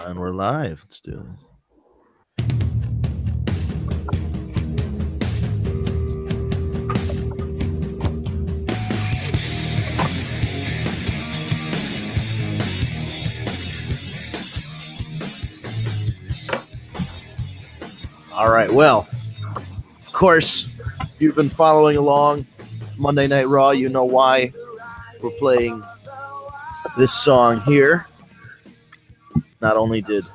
And we're live. Let's do this. All right. Well, of course, if you've been following along Monday Night Raw, you know why we're playing this song here. Not only did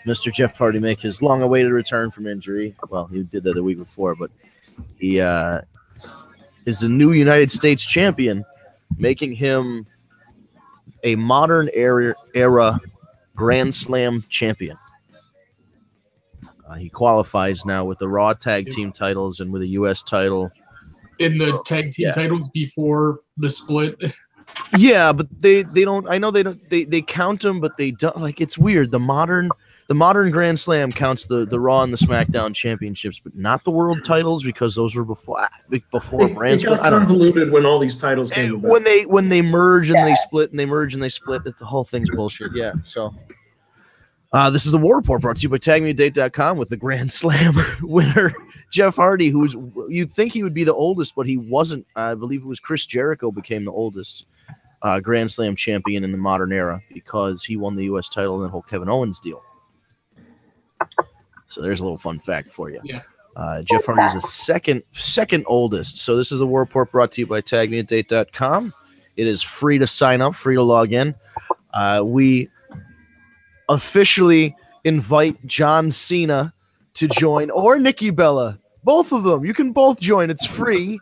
Mr. Jeff Hardy make his long-awaited return from injury, well, he did that the week before, but he is the new United States champion, making him a modern era Grand Slam champion. He qualifies now with the Raw Tag Team titles and with a U.S. title. In the tag team titles before the split. Yeah, but they don't. I know they don't. They count them, but they don't. Like, it's weird. The modern Grand Slam counts the Raw and the Smackdown championships, but not the world titles because those were before brand split. It got convoluted when all these titles came about. When they merge and they split and they merge and they split, the whole thing's bullshit. Yeah. So. This is the War Report brought to you by TagMeADate.com with the Grand Slam winner, Jeff Hardy, who's you'd think he would be the oldest, but he wasn't. I believe it was Chris Jericho became the oldest Grand Slam champion in the modern era because he won the U.S. title in the whole Kevin Owens deal. So there's a little fun fact for you. Yeah. Jeff Hardy is the second oldest. So this is the War Report brought to you by TagMeADate.com. It is free to sign up, free to log in. We officially invite John Cena to join, or Nikki Bella. Both of them. You can both join. It's free.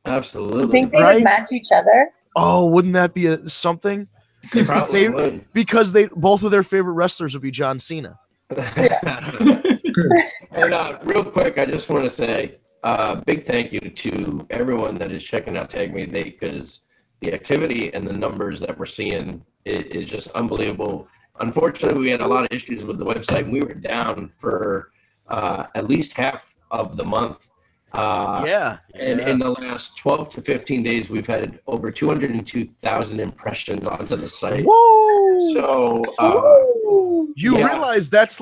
Absolutely. You think they would match each other? Oh, wouldn't that be something? They probably would. Because both of their favorite wrestlers would be John Cena. And real quick, I just want to say big thank you to everyone that is checking out Tag Me Today, because the activity and the numbers that we're seeing is just unbelievable. Unfortunately, we had a lot of issues with the website, and we were down for at least half of the month. And in the last 12 to 15 days, we've had over 202,000 impressions onto the site. Whoa! So you realize that's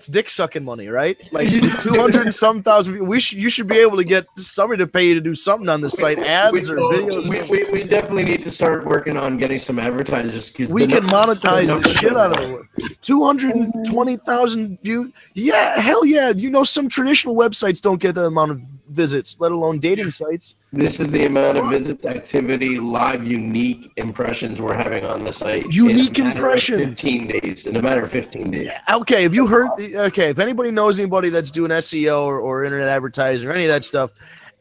dick sucking money, right? Like 200 and some thousand. You should be able to get somebody to pay you to do something on the site, ads or videos. We definitely need to start working on getting some advertisers. We can monetize the shit out of it. 220,000 views. Yeah, hell yeah. You know, some traditional websites don't get the amount of visits, let alone dating sites. This is the amount of visits, activity, live, unique impressions we're having on the site. Unique impressions. 15 days. In a matter of 15 days. Yeah, okay, have you heard? Okay, if anybody knows anybody that's doing SEO or internet advertising or any of that stuff,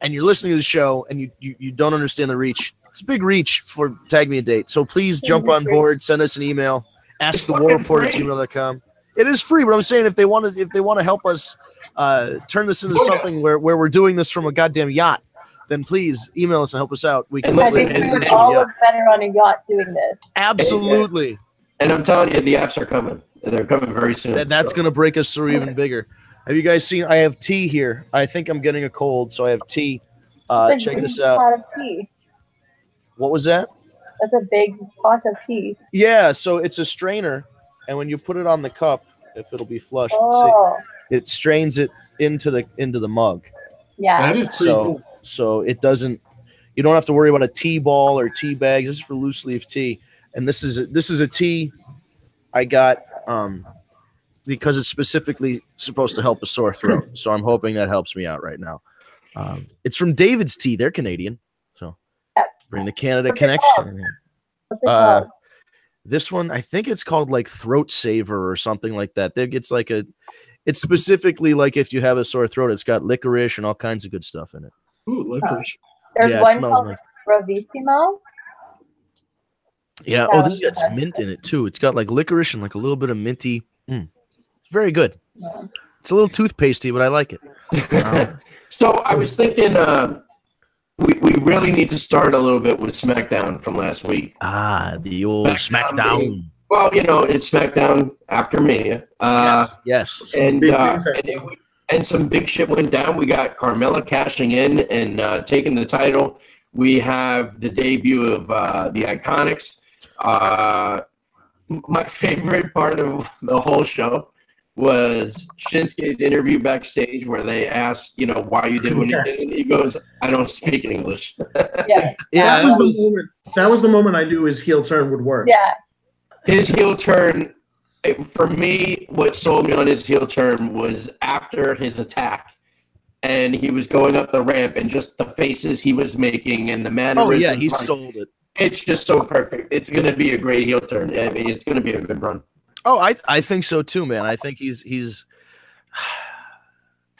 and you're listening to the show and you don't understand the reach, it's a big reach for Tag Me a Date. So please jump on board, send us an email, askthewareport@gmail.com. It is free, but I'm saying if they want to help us turn this into something where we're doing this from a goddamn yacht, then please email us and help us out. We can I think we would all look better on a yacht doing this. Absolutely. And I'm telling you, the apps are coming. They're coming very soon. That's going to break us through even bigger. Have you guys seen? I have tea here. I think I'm getting a cold, so I have tea. Check this out. Pot of tea. What was that? That's a big pot of tea. Yeah, so it's a strainer, and when you put it on the cup, if it'll be flush, it strains it into the mug. Yeah, that is pretty cool. So it doesn't. You don't have to worry about a tea ball or tea bags. This is for loose leaf tea, and this is a tea I got because it's specifically supposed to help a sore throat. So I'm hoping that helps me out right now. It's from David's Tea. They're Canadian, so bring the Canada connection. This one, I think it's called like Throat Saver or something like that. It's specifically like if you have a sore throat, it's got licorice and all kinds of good stuff in it. Ooh, licorice. There's one called Bravissimo. Yeah. Oh, this has got mint in it too. It's got like licorice and like a little bit of minty. It's very good. Yeah. It's a little toothpastey, but I like it. So I was thinking we really need to start a little bit with Smackdown from last week. The old Smackdown. Well, it's Smackdown after Mania. Yes. And some big shit went down. We got Carmella cashing in and taking the title. We have the debut of the Iconics. my favorite part of the whole show was Shinsuke's interview backstage where they asked, why you did what he did, and he goes, "I don't speak English." Yeah. Yeah, that was the moment I knew his heel turn would work. Yeah. His heel turn, for me, what sold me on his heel turn was after his attack, and he was going up the ramp, and just the faces he was making and the mannerisms. Oh yeah, he sold it. It's just so perfect. It's going to be a great heel turn. I mean, it's going to be a good run. Oh, I think so too, man. I think he was.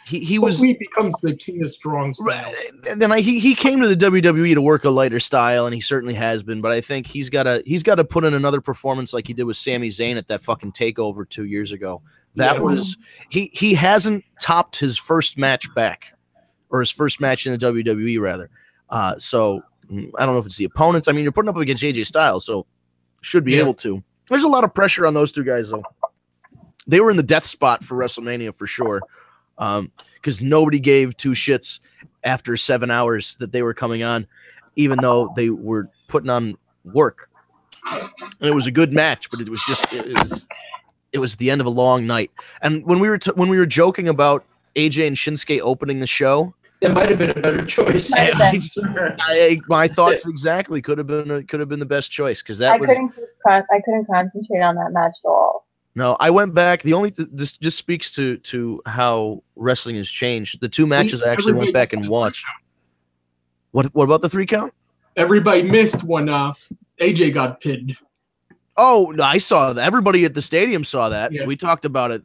He becomes the king of strong style. And then he came to the WWE to work a lighter style, and he certainly has been. But I think he's got to put in another performance like he did with Sami Zayn at that fucking takeover 2 years ago. That was he hasn't topped his first match back, or his first match in the WWE rather. So I don't know if it's the opponents. I mean, you're putting up against AJ Styles, so should be able to. There's a lot of pressure on those two guys, though. They were in the death spot for WrestleMania for sure, because nobody gave two shits after 7 hours that they were coming on, even though they were putting on work. And it was a good match, but it was the end of a long night. And when we were joking about AJ and Shinsuke opening the show, it might have been a better choice. My thoughts exactly could have been the best choice, because I couldn't concentrate on that match at all. No, I went back. This just speaks to how wrestling has changed. The two matches I actually went back and watched. What about the 3 count? Everybody missed when AJ got pinned. Oh, no, I saw that. Everybody at the stadium saw that. Yeah. We talked about it.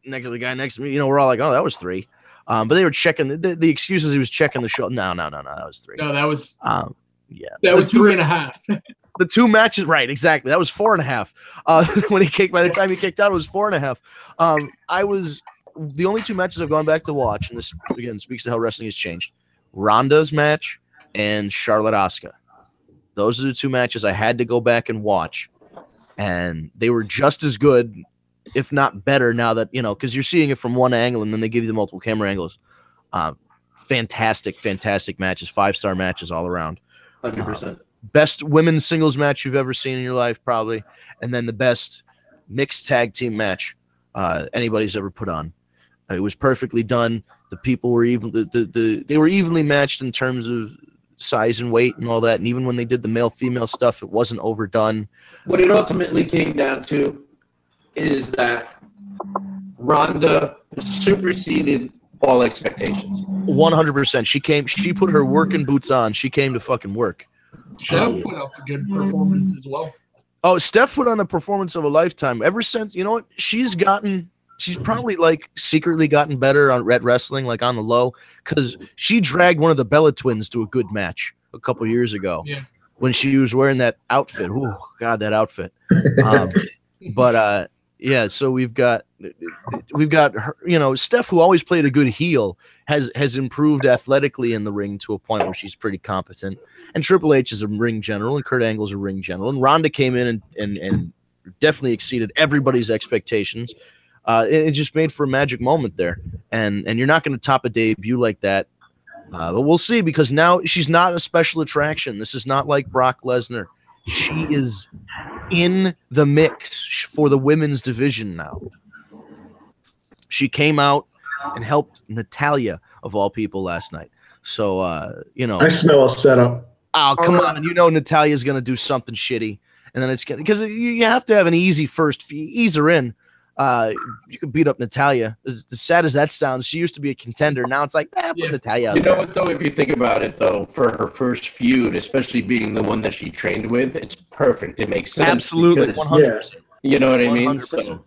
Next to the guy next to me, we're all like, "Oh, that was 3." But they were checking the excuses. He was checking the show. No, that was 3. No, that was that was 3.5. The 2 matches, right? Exactly. That was 4.5. When he kicked, by the time he kicked out, it was 4.5. I was the only 2 matches I've gone back to watch, and this again speaks to how wrestling has changed. Ronda's match and Charlotte Asuka. Those are the 2 matches I had to go back and watch, and they were just as good, if not better, now that, because you're seeing it from one angle and then they give you the multiple camera angles. Fantastic matches, 5-star matches all around. 100%. Best women's singles match you've ever seen in your life, probably. And then the best mixed tag team match anybody's ever put on. It was perfectly done. The people were they were evenly matched in terms of size and weight and all that. And even when they did the male-female stuff, it wasn't overdone. What it ultimately came down to is that Ronda superseded all expectations. 100%. She put her working boots on. She came to fucking work. Steph put up a good performance as well. Oh, Steph put on a performance of a lifetime. Ever since, she's probably secretly gotten better at wrestling, like on the low, because she dragged one of the Bella twins to a good match a couple years ago. Yeah. When she was wearing that outfit. Oh God, that outfit. So we've got her, Steph, who always played a good heel, has improved athletically in the ring to a point where she's pretty competent. And Triple H is a ring general, and Kurt Angle's a ring general. And Ronda came in and definitely exceeded everybody's expectations. It just made for a magic moment there. And you're not going to top a debut like that. But we'll see, because now she's not a special attraction. This is not like Brock Lesnar. She is in the mix for the women's division now. She came out and helped Natalya, of all people, last night. So, I smell a setup. Oh, come on. Natalya's going to do something shitty. And then it's going to, because you have to have an easy first, ease her in. You could beat up Natalya. As sad as that sounds, she used to be a contender. Now it's like, put Natalya out there. What, though, if you think about it, though, for her first feud, especially being the one that she trained with, it's perfect. It makes sense. Absolutely, 100%. You know what I mean? 100%. So.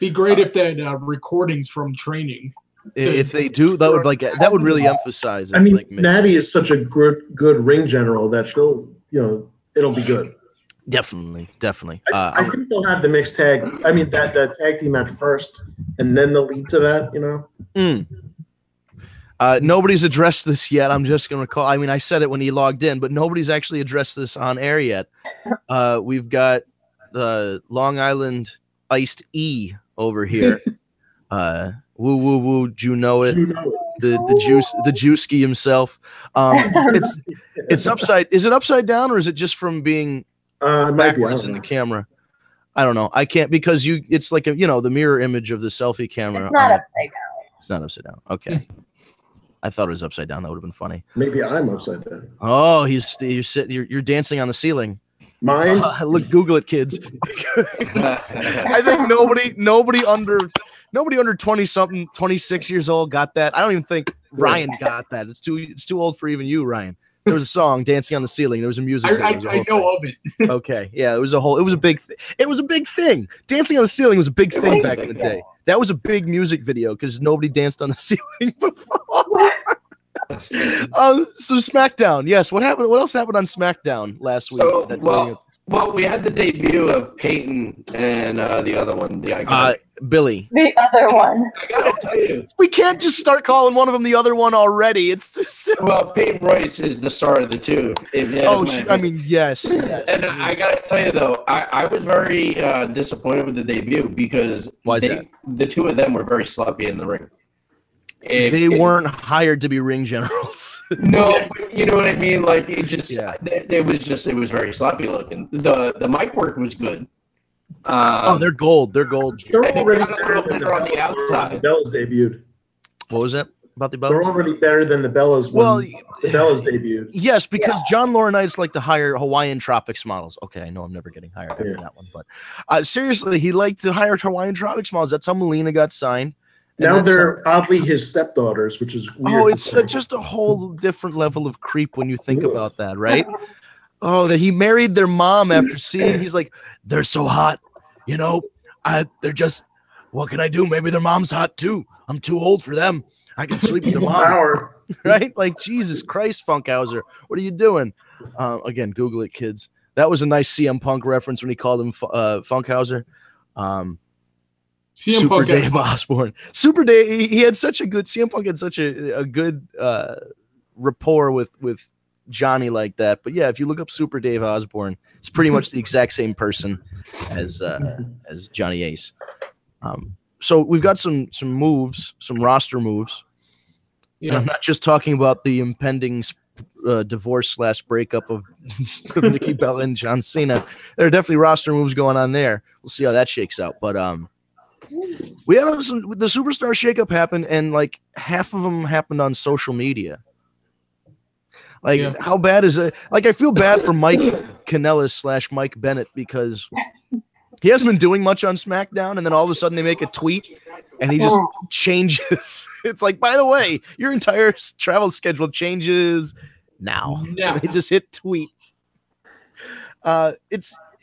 Be great if they had recordings from training. If they do, that would really emphasize it. I mean, Natty is such a good ring general that she'll, it'll be good. Definitely. I think they'll have the mixed tag. I mean, that tag team match first, and then they'll lead to that. Nobody's addressed this yet. I'm just going to call. I mean, I said it when he logged in, but nobody's actually addressed this on air yet. We've got the Long Island Iced E over here. Woo woo woo, you know it. The Juicy himself. It's upside. Is it upside down, or is it just from being backwards in the camera? I don't know. I can't because it's like the mirror image of the selfie camera. It's not upside down. It's not upside down. Okay. I thought it was upside down. That would have been funny. Maybe I'm upside down. Oh, you're dancing on the ceiling. Mine? Look, Google it, kids. I think nobody under 20 something, 26 years old got that. I don't even think Ryan got that. It's too old for even you, Ryan. There was a song, "Dancing on the Ceiling." There was a music. I know of it. Okay, yeah, it was a big thing. Dancing on the Ceiling was a big thing back in the day. That was a big music video because nobody danced on the ceiling before. So SmackDown, yes. What happened? What else happened on SmackDown last week? Well, we had the debut of Peyton and the other one, the icon. Billy. The other one. I gotta tell you. We can't just start calling one of them the other one already. It's just... Well, Peyton Royce is the star of the two. Yes. And I gotta tell you though, I was very disappointed with the debut because the two of them were very sloppy in the ring. They weren't hired to be ring generals. No, you know what I mean. Like it was very sloppy looking. The mic work was good. They're gold. They're gold. They're already better than the outside. The Bellas debuted. What was that about the Bellas? They're already better than the Bellas when the Bellas debuted. Yes, because John Laurinaitis liked to hire Hawaiian Tropics models. Okay, I know I'm never getting hired after that one, but seriously, he liked to hire Hawaiian Tropics models. That's how Melina got signed. Now they're oddly his stepdaughters, which is weird. Oh, it's just a whole different level of creep when you think about that, right? Oh, that he married their mom after seeing. He's like, they're so hot, they're just. What can I do? Maybe their mom's hot too. I'm too old for them. I can sleep with their mom, right? Like Jesus Christ, Funkhauser, what are you doing? Again, Google it, kids. That was a nice CM Punk reference when he called him Funkhauser. CM Super Punk Dave Osborne. Super Dave. He had such a good. CM Punk had such a good rapport with Johnny like that. But yeah, if you look up Super Dave Osborne, it's pretty much the exact same person as Johnny Ace. So we've got some moves, some roster moves. Yeah. And I'm not just talking about the impending divorce / breakup of Nikki Bella and John Cena. There are definitely roster moves going on there. We'll see how that shakes out. But we had the Superstar Shakeup happen, and like half of them happened on social media. Like, how bad is it? Like, I feel bad for Mike Kanellis / Mike Bennett because he hasn't been doing much on SmackDown, and then all of a sudden they make a tweet, and he just changes. It's like, by the way, your entire travel schedule changes now. They just hit tweet.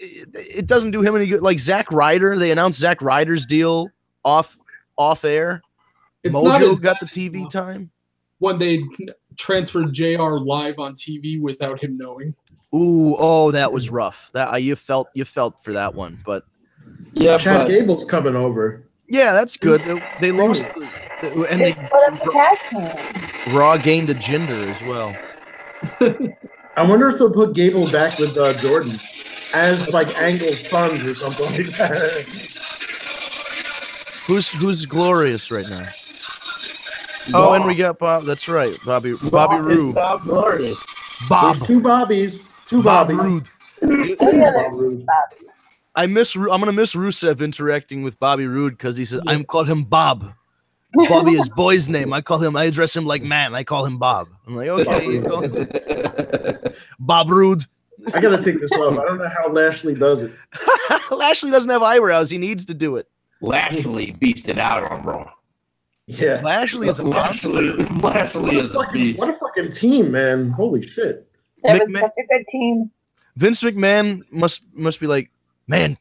It doesn't do him any good. Like Zack Ryder, they announced Zack Ryder's deal off air. Mojo got the TV time when they transferred JR live on TV without him knowing. That was rough. That you felt for that one, but Chad Gable's coming over. Yeah, that's good. They lost, and Raw gained a Jinder as well. I wonder if they'll put Gable back with Jordan as like Angle's sons or something like that. Who's glorious right now? Oh, and we got Bob. That's right, Bobby Roode. Bob glorious. Bob. There's two Bobbies. Bob Roode. I'm gonna miss Rusev interacting with Bobby Roode because he says I'm call him Bob. Bobby is boy's name. I address him like man. I call him Bob. I'm like, okay, Bob Roode. I gotta take this off. I don't know how Lashley does it. Lashley doesn't have eyebrows. He needs to do it. Lashley beasted it out on Raw. Yeah, Lashley is a monster. Lashley is a beast. What a fucking team, man! Holy shit! It was such a good team. Vince McMahon must be like, man,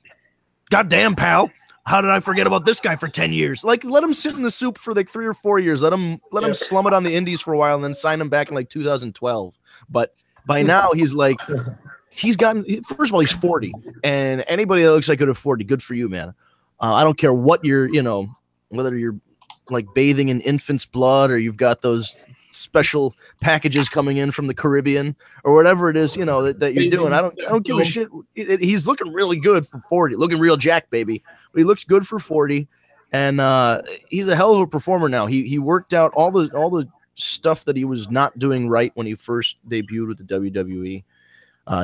goddamn pal, how did I forget about this guy for 10 years? Like, let him sit in the soup for like 3 or 4 years. Let him slum it on the indies for a while and then sign him back in like 2012. But by now he's like, first of all, he's 40, and anybody that looks like good at 40, good for you, man. I don't care what whether you're like bathing in infant's blood or you've got those special packages coming in from the Caribbean or whatever it is, that you're doing. I don't give a shit. He's looking really good for 40, looking real jack, baby. But he looks good for 40, and he's a hell of a performer now. He worked out all the stuff that he was not doing right when he first debuted with the WWE.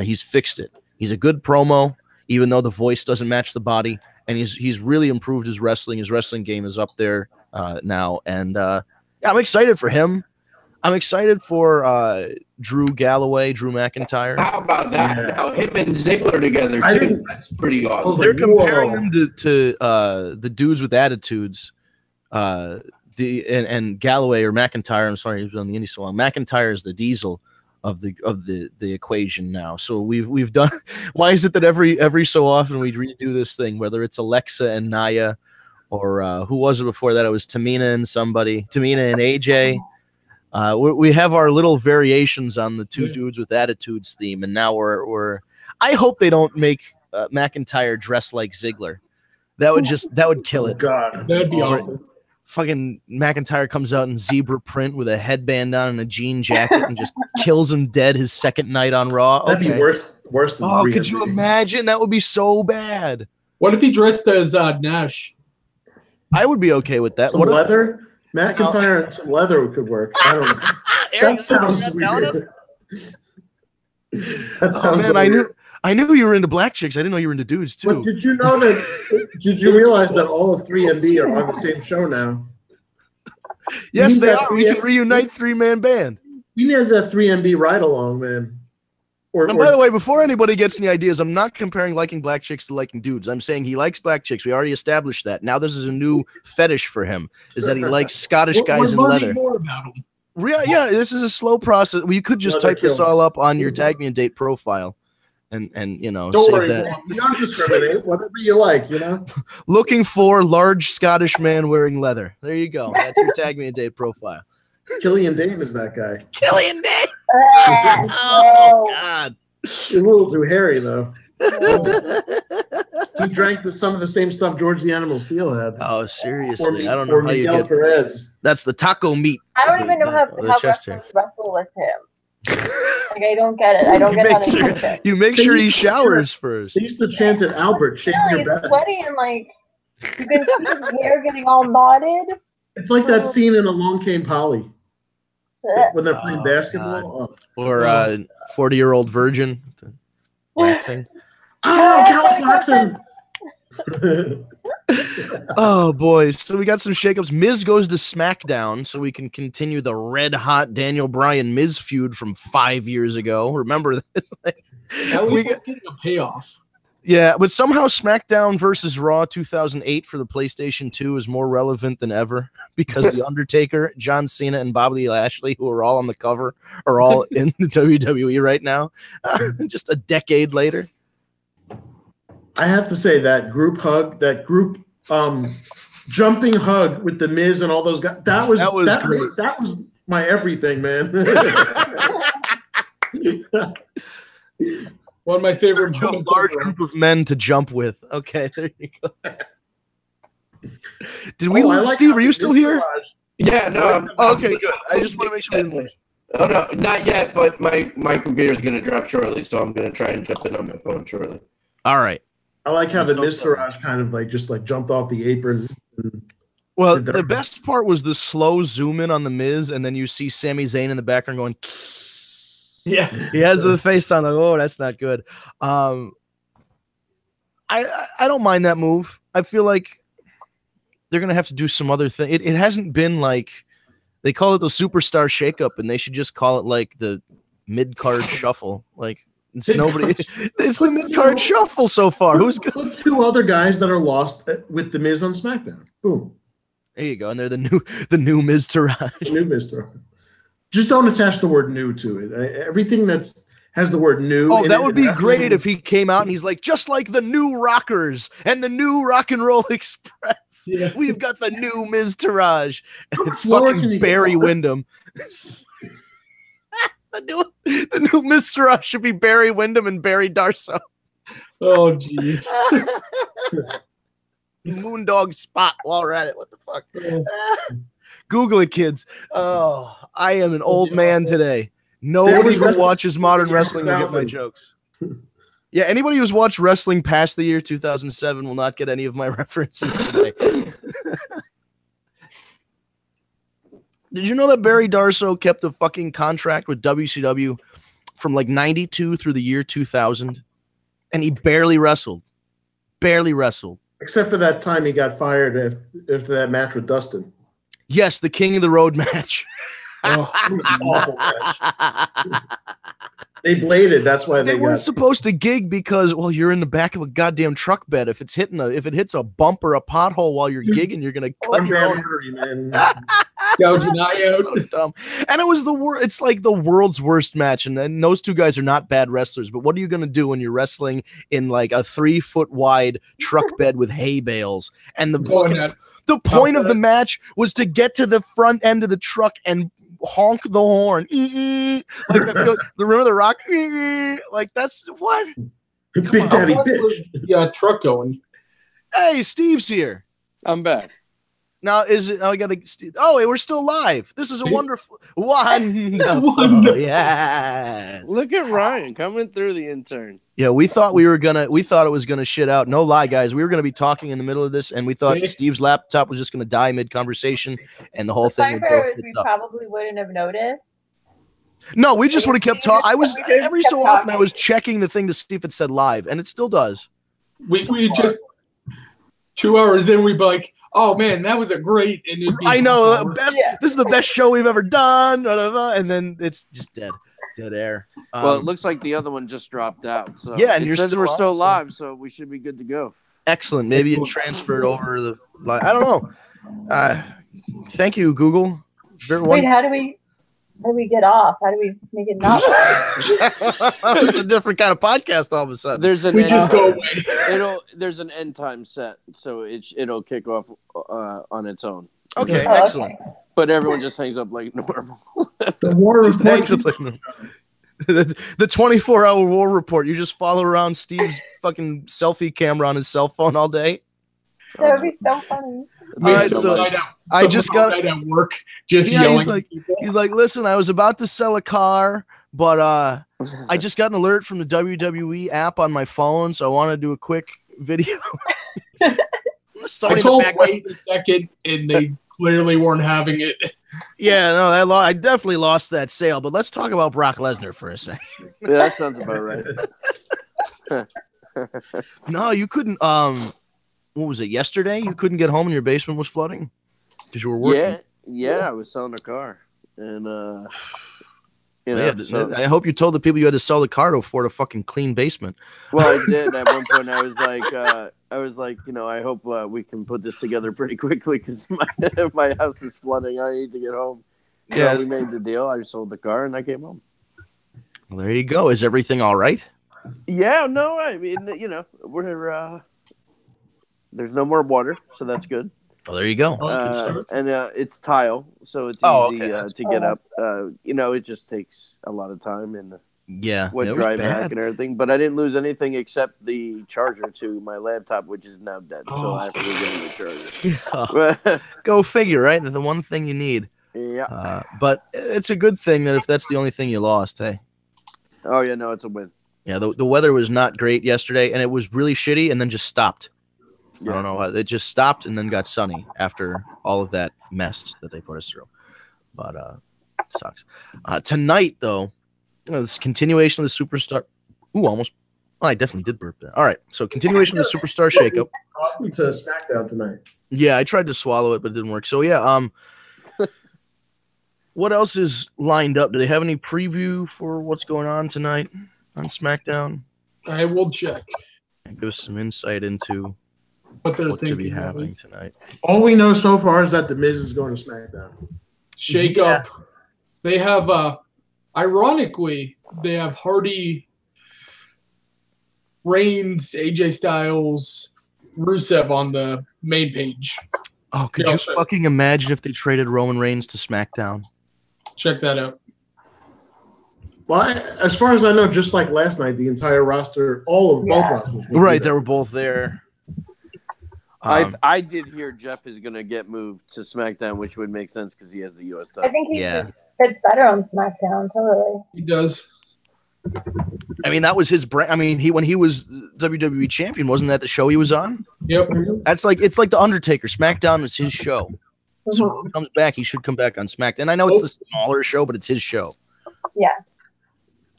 He's fixed it. He's a good promo. even though the voice doesn't match the body. And he's really improved his wrestling. His wrestling game is up there now. And yeah, I'm excited for him. I'm excited for Drew McIntyre. How about that? Yeah. How him and Ziggler together too. That's pretty awesome. They're like, comparing whoa. them to the dudes with attitudes. And Galloway or McIntyre. I'm sorry, he was on the indie so long. McIntyre is the Diesel of the equation now. So we've done. Why is it that every so often we redo this thing, whether it's Alexa and Naya, or who was it before that? It was Tamina and AJ. We have our little variations on the two dudes with attitudes theme, and now we're. I hope they don't make McIntyre dress like Ziggler. That would kill it. God, That'd be awful. Fucking McIntyre comes out in zebra print with a headband on and a jean jacket and just kills him dead his second night on Raw. that'd be worse than. Oh, 3MB. could you imagine? That would be so bad. What if he dressed as Nash? I would be okay with that. Some What if- leather? McIntyre and some leather could work. I don't know. Eric, That sounds you're not telling us? weird. That Oh, sounds man, weird. I knew you were into black chicks. I didn't know you were into dudes too. But did you know that? Did you realize that all of 3MB are on the same show now? Yes, You they got are. We can 3MB? reunite 3-man band. We need that 3MB ride along, man. And by the way, before anybody gets any ideas, I'm not comparing liking black chicks to liking dudes. I'm saying he likes black chicks. We already established that. Now this is a new fetish for him, is that he likes Scottish guys in We're learning leather. more about him. Yeah, this is a slow process. We could just Leather type this kills. all up on your Tag Me and Date profile, and Don't save worry, that. You don't discriminate. Whatever you like, you know. Looking for large Scottish man wearing leather. There you go. That's your Tag Me and Date profile. Killian Dane is that guy. Killian Day. Oh, Oh God. He's a little too hairy though. He drank some of the same stuff George the Animal Steel had. Oh, seriously. I don't know or how you Miguel get. Perez. That's the taco meat. I don't even know how the chest hair. wrestlers wrestle with him. Like, I don't get it. I don't get how they do it. You make sure he showers first. They used to chant at Albert, shaking Still, your he's bed. sweaty and like you can see his hair getting all knotted. It's like that scene in Along Came Polly Ugh. when they're playing Oh, basketball. Or 40-year-old virgin waxing. Oh, Cal Clarkson! Oh boy, so we got some shakeups. Miz goes to SmackDown so we can continue the red hot Daniel Bryan Miz feud from 5 years ago. Remember this? At We least got- we're getting a payoff. Yeah, but somehow SmackDown versus Raw 2008 for the PlayStation 2 is more relevant than ever because The Undertaker, John Cena, and Bobby Lashley, who are all on the cover, are all in the WWE right now. Just a decade later. I have to say that group hug, that group jumping hug with the Miz and all those guys. That was great. That was my everything, man. One of my favorite A moments. large ever. group of men to jump with. Okay, there you go. Did we Oh, I lose like Steve? how Are you the still Miz here? Taraj- Yeah, no. Okay, good. I just want to make sure we didn't lose. Oh no, not yet. But my computer's gonna drop shortly, so I'm gonna try and jump in on my phone shortly. All right. I like how There's the no Miz Taraj kind of like just like jumped off the apron. Well, Did the that- best part was the slow zoom in on the Miz, and then you see Sami Zayn in the background going. Yeah. He has the face on like, oh, that's not good. I don't mind that move. I feel like they're gonna have to do some other thing. It hasn't been like they call it the superstar shakeup, and they should just call it like the mid card shuffle. Like it's nobody. It's the mid card shuffle so far. Who's good? Put two other guys that are lost with the Miz on SmackDown. Boom, There you go, and they're the new Miz Taraj. new Miz Taraj. Just don't attach the word "new" to it. Everything that's has the word "new." Oh, in that it, would be that's great when- if he came out and he's like, just like the new Rockers and the new Rock and Roll Express. Yeah. We've got the new Miz Taraj. And it's Floor can fucking you Barry go? Windham. the new Miz Taraj should be Barry Windham and Barry Darso. Oh, jeez. Moondog Spot while we're at it. What the fuck? Google it, kids. Oh, I am an old man today. Nobody was who wrestling watches modern in the year wrestling will get my 2000. jokes. Yeah, anybody who's watched wrestling past the year 2007 will not get any of my references today. Did you know that Barry Darso kept a fucking contract with WCW from like 92 through the year 2000? and he barely wrestled. Barely wrestled. Except for that time he got fired after that match with Dustin. Yes, the King of the Road match. Oh, it was an awful match. They bladed. That's why they weren't supposed to gig because, well, you're in the back of a goddamn truck bed. If it hits a bump or a pothole while you're gigging, you're gonna cut your own. Gouging an eye out. So dumb. And it was it's like the world's worst match. And then those two guys are not bad wrestlers, but what are you gonna do when you're wrestling in like a 3-foot wide truck bed with hay bales? And the point of the match was to get to the front end of the truck and honk the horn. Like, I feel, remember the Rock? Like, that's what? Big Daddy bitch. Yeah, truck going. Hey, Steve's here. I'm back. Now, is it? Oh, I gotta. Oh, we're still live. This is a wonderful. Yes. Look at Ryan coming through the intern. Yeah, we thought it was gonna shit out. No lie, guys. We were gonna be talking in the middle of this, and we thought Steve's laptop was just gonna die mid conversation, and the whole thing would go. We probably wouldn't have noticed. No, we just would have kept talking. I was every so often I was checking the thing to see if it said live, and it still does. We just 2 hours in, we'd be like, "Oh man, that was a great." And I know best. Yeah. This is the best show we've ever done, and then it's just dead air. Well, it looks like the other one just dropped out. So yeah, and we're still live, so we should be good to go. Excellent. Maybe it transferred over the. I don't know. Thank you, Google. Wait, how do we get off? How do we make it not live? It's a different kind of podcast all of a sudden. There's an go away. There's an end time set, so it'll kick off on its own. Okay, excellent. Okay. But everyone just hangs up like normal. The war just hangs up like normal. The 24-hour war report. You just follow around Steve's fucking selfie camera on his cell phone all day. That would be so funny. All right, so I just got at work, just yelling. He's like, listen, I was about to sell a car, but I just got an alert from the WWE app on my phone, so I want to do a quick video. I told wait a second, and they clearly weren't having it. Yeah, no, I definitely lost that sale. But let's talk about Brock Lesnar for a second. Yeah, that sounds about right. No, you couldn't. What was it? Yesterday, you couldn't get home and your basement was flooding because you were working. Yeah, I was selling a car, and I hope you told the people you had to sell the car to afford a fucking clean basement. Well, I did. At one point, I was like, I hope we can put this together pretty quickly because my house is flooding. I need to get home. Yeah, we made the deal. I sold the car and I came home. Well, there you go. Is everything all right? Yeah. No, I mean, we're there's no more water, so that's good. Oh, there you go. And it's tile, so it's easy to get up. It just takes a lot of time and drive back and everything. But I didn't lose anything except the charger to my laptop, which is now dead. So I have to go get a charger. Go figure, right? The one thing you need. Yeah. But it's a good thing that if that's the only thing you lost, hey. Oh yeah, no, it's a win. Yeah, the weather was not great yesterday, and it was really shitty, and then just stopped. Yeah. I don't know. It just stopped and then got sunny after all of that mess that they put us through. But it sucks. Tonight, though, this continuation of the Superstar. Ooh, almost. Oh, I definitely did burp there. All right. So continuation of the Superstar Shakeup. To Smackdown tonight. Yeah, I tried to swallow it, but it didn't work. So, yeah. What else is lined up? Do they have any preview for what's going on tonight on SmackDown? I will check. Give us some insight into what they're what could thinking be happening tonight. All we know so far is that The Miz is going to SmackDown. Shake up. They have, ironically, they have Hardy, Reigns, AJ Styles, Rusev on the main page. Oh, could you fucking imagine if they traded Roman Reigns to SmackDown? Check that out. Well, as far as I know, just like last night, the entire roster, both rosters. Right, they were both there. I did hear Jeff is going to get moved to SmackDown, which would make sense because he has the U.S. title. I think he fits better on SmackDown, totally. He does. I mean, that was his brand. I mean, when he was WWE champion, wasn't that the show he was on? Yep. It's like the Undertaker. SmackDown is his show. So when he comes back, he should come back on SmackDown. And I know it's the smaller show, but it's his show. Yeah.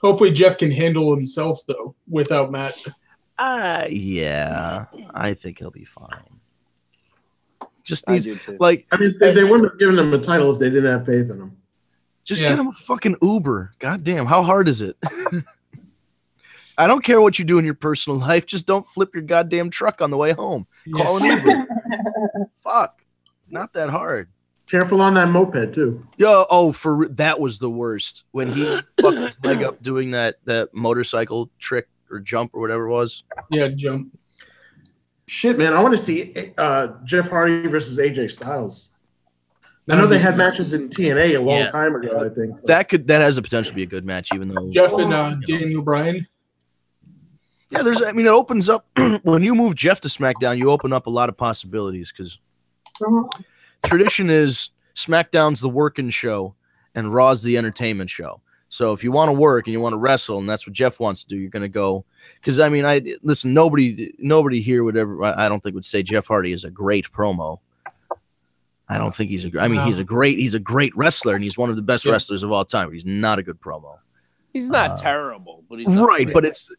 Hopefully Jeff can handle himself, though, without Matt. Yeah, I think he'll be fine. Just I needs, do too. I mean, they wouldn't have given him a title if they didn't have faith in him. Just get him a fucking Uber. God damn, how hard is it? I don't care what you do in your personal life. Just don't flip your goddamn truck on the way home. Call an Uber. Fuck. Not that hard. Careful on that moped, too. That was the worst. When he fucked his leg up doing that motorcycle trick or jump or whatever it was. Yeah, jump. Shit, man. I want to see Jeff Hardy versus AJ Styles. I know they had matches in TNA a long time ago, I think. That has the potential to be a good match, even though Jeff and Daniel Bryan. Yeah, it opens up when you move Jeff to SmackDown, you open up a lot of possibilities because tradition is SmackDown's the working show and Raw's the entertainment show. So if you want to work and you want to wrestle, and that's what Jeff wants to do, you're going to go. Because listen, nobody here would ever, I don't think, would say Jeff Hardy is a great promo. I don't think he's a great wrestler, and he's one of the best wrestlers of all time. But he's not a good promo. He's not terrible, but he's not great. But it's